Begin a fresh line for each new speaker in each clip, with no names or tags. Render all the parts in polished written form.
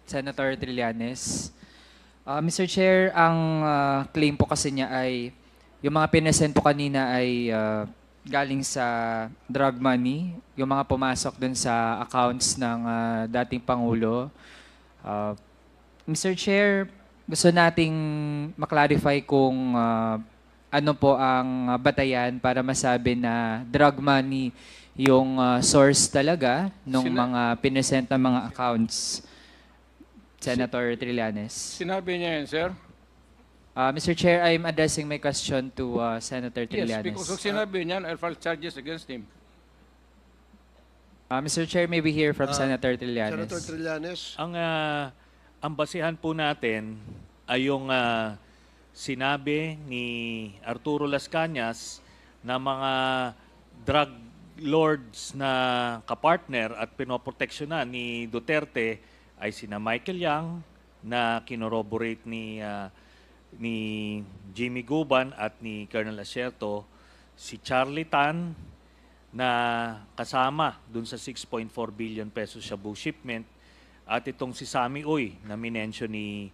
Senator Trillanes. Mr. Chair, ang claim po kasi niya ay yung mga pinesent po kanina ay galing sa drug money, yung mga pumasok dun sa accounts ng dating Pangulo. Uh, Mr. Chair, gusto nating maklarify kung ano po ang batayan para masabi na drug money yung source talaga ng
Sina-
mga pinesent na mga accounts.
Si-
Senator Trillanes.
Sinabi niya yan, sir?
Mr. Chair, I'm addressing my question to Senator
Yes, because
Trillanes.
kung sinabi niyan, I'll file charges against him.
Mr. Chair, may we hear from
Ah,
Senator Trillanes?
Senator Trillanes,
Ang basihan po natin ay yung sinabi ni Arturo Las Cañas na mga drug lords na kapartner at pinoproteksyonan ni Duterte ay sina Michael Yang na kinoroborate ni Jimmy Guban at ni Colonel Asierto, si Charlie Tan na kasama dun sa 6.4 billion pesos Shabu shipment, at itong si Sammy Uy na minensyon ni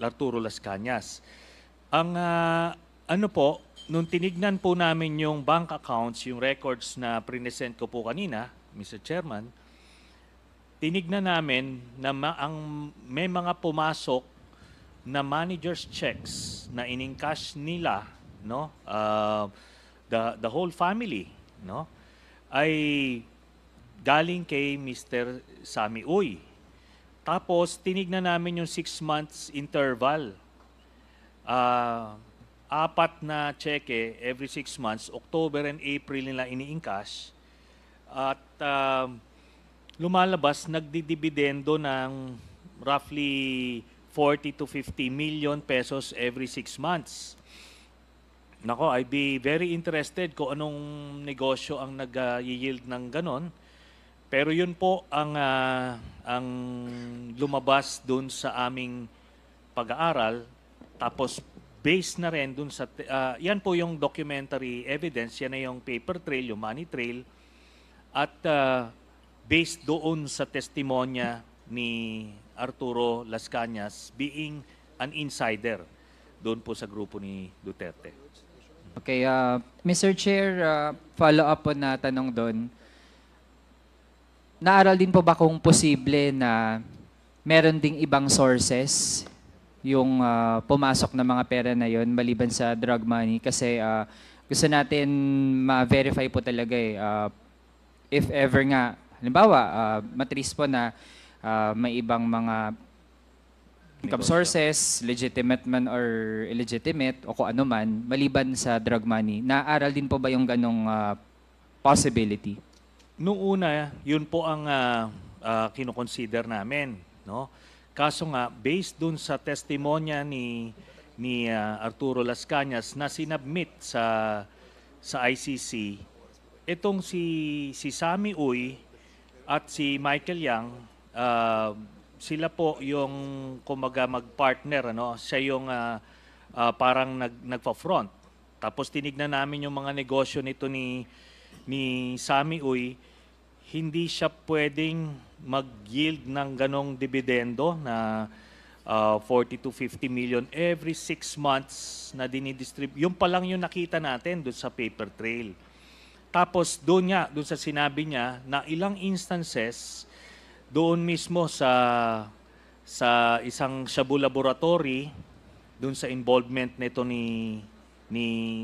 Arturo Las Cañas. Ang ano po, nung tinignan po namin yung bank accounts, yung records na present ko po kanina, Mr. Chairman, tinignan namin na may mga pumasok na manager's checks na in-encash nila, no? The whole family, no? Ay galing kay Mr. Sammy Uy. Tapos tinignan namin yung 6 months interval. Apat na cheque every 6 months, October and April nila ini-encash. At lumalabas, nagdidibidendo ng roughly 40 to 50 million pesos every 6 months. Nako, I'd be very interested kung anong negosyo ang nag-yield ng ganon. Pero yun po ang lumabas dun sa aming pag-aaral. Tapos based na rin dun sa, yan po yung documentary evidence, yan na yung paper trail, yung money trail. At based doon sa testimonya ni Arturo Las Cañas being an insider doon po sa grupo ni Duterte.
Okay, Mr. Chair, follow-up po na tanong doon. Naaral din po ba kung posible na meron ding ibang sources yung pumasok na mga pera na yon maliban sa drug money? Kasi gusto natin ma-verify po talaga if ever nga, halimbawa, matris po na may ibang mga income
Negosyo.
sources, legitimate man or illegitimate o kung ano man, maliban sa drug money. Naaral din po ba yung ganong possibility?
Noong una, yun po ang kinoconsider namin, no? Kaso nga, based dun sa testimonya ni Arturo Las Cañas na sinubmit sa ICC, itong si Sammy Uy at si Michael Yang, sila po yung kumaga mag-partner, ano? Siya yung parang nagpa-front. Tapos tinignan namin yung mga negosyo nito ni Sammy Uy, hindi siya pwedeng mag-yield ng ganong dividendo na 40 to 50 million every 6 months na dinidistribute. Yung pa lang yung nakita natin doon sa paper trail. Tapos doon sa sinabi niya na ilang instances doon mismo sa isang Shabu laboratory, doon sa involvement nito ni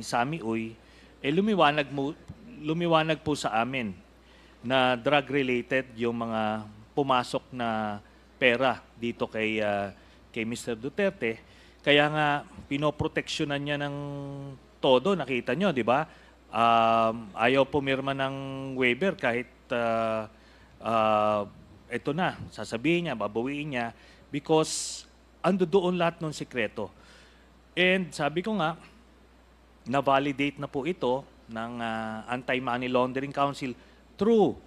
Sammy Uy, lumiwanag po sa amin na drug-related yung mga pumasok na pera dito kay Mr. Duterte. Kaya nga, pinoproteksyonan niya ng todo. Nakita nyo, di ba? Ayaw pumirma ng waiver kahit ito na, sasabihin niya, babawiin niya because ando doon lahat ng sikreto. And sabi ko nga, na-validate na po ito ng Anti-Money Laundering Council through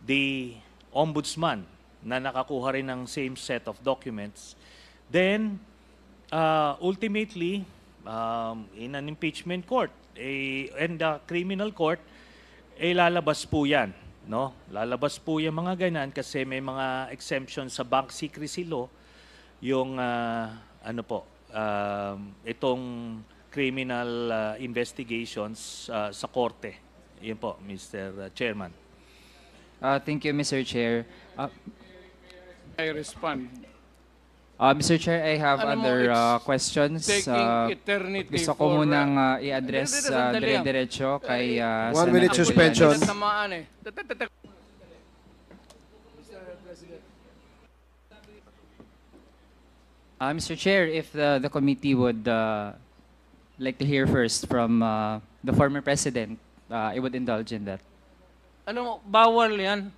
the Ombudsman na nakakuha rin ng same set of documents. Then, ultimately, in an impeachment court and the criminal court, lalabas po yan no? Lalabas po yung mga ganyan kasi may mga exemption sa bank secrecy law yung itong criminal investigations sa korte. Yun po, Mr. Chairman.
Thank you, Mr. Chair.
I respond.
Mr. Chair, I have
Alam mo,
other
it's
questions.
taking eternity
Gusto ko
for,
munang i-address
Sandali lang.
dire-diretso kay
1 minute
Senator
suspension.
Llanes.
Tamaan eh.
Mr. Chair, if the committee would like to hear first from the former president, I would indulge in that.
Ano mo, bawal yan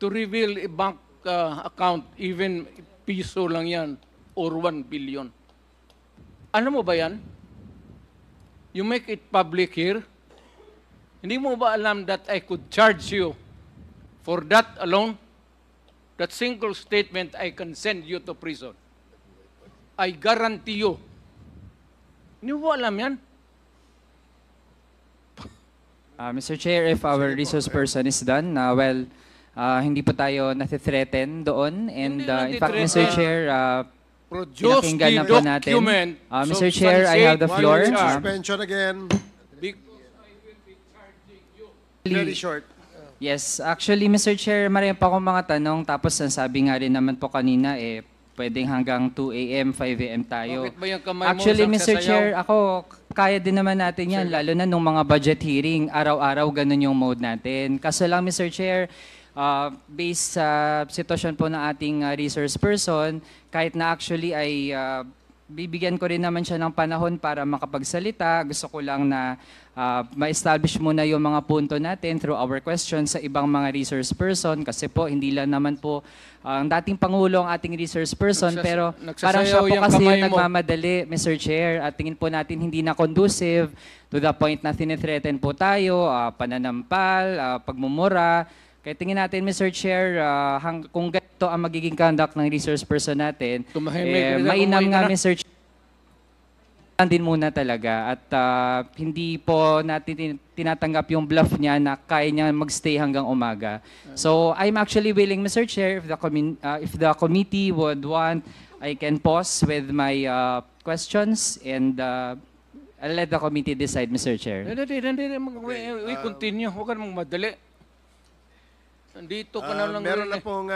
to reveal a bank account, even piso lang yan, or 1 billion. Ano mo ba yan? You make it public here. Hindi mo ba alam that I could charge you for that alone? That single statement, I can send you to prison. I guarantee you. Hindi mo ba alam yan?
Mr. Chair, if our resource person is done, hindi po tayo nathi-threaten doon. And
Hindi
in fact, Mr.
nathi-threaten.
Chair,
Produce
pinakinggan
the
na po natin.
document.
Mr. Chair, I have the
One
floor.
minute suspension again.
Big-
Very short.
Yes, actually, Mr. Chair, marami pa akong mga tanong. Tapos sabi nga rin naman po kanina, pwedeng hanggang 2 a.m., 5 a.m. tayo.
Bakit ba yung kamay mo
Actually,
sa
Mr.
sasayaw?
Chair, ako, kaya din naman natin yan, lalo na nung mga budget hearing, araw-araw ganun yung mode natin. Kaso lang, Mr. Chair, based sa sitwasyon po ng ating resource person, kahit na actually ay bibigyan ko rin naman siya ng panahon para makapagsalita. Gusto ko lang na ma-establish muna yung mga punto natin through our questions sa ibang mga resource person kasi po hindi lang naman po ang dating Pangulo ang ating resource person pero parang siya
nagsasayaw
po
yung
kasi
kamay
yung
mo.
nagmamadali, Mr. Chair, at tingin po natin hindi na conducive to the point na tinithreaten po tayo, pananampal, pagmumura. Kaya tingin natin, Mr. Chair, kung ganito ang magiging conduct ng resource person natin,
Tumahimik,
mainam
kumain
nga,
ka na.
Mr. Chair, din muna talaga at hindi po natin tinatanggap yung bluff niya na kaya niya magstay hanggang umaga. So I'm actually willing, Mr. Chair, if the committee would want, I can pause with my questions and I'll let the committee decide, Mr. Chair.
We continue. Huwag ka namang madali. Nandito ka na lang.
Meron
rin
na
eh.
pong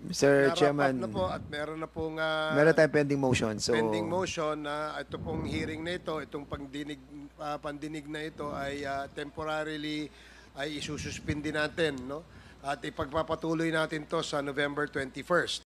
Mr.
na-wrap up
Chairman,
na po at meron na pong
meron tayong pending motion. So,
pending motion na ito pong hearing na ito, itong pandinig na ito ay temporarily ay isususpindi natin, no? At ipagpapatuloy natin to sa November 21st.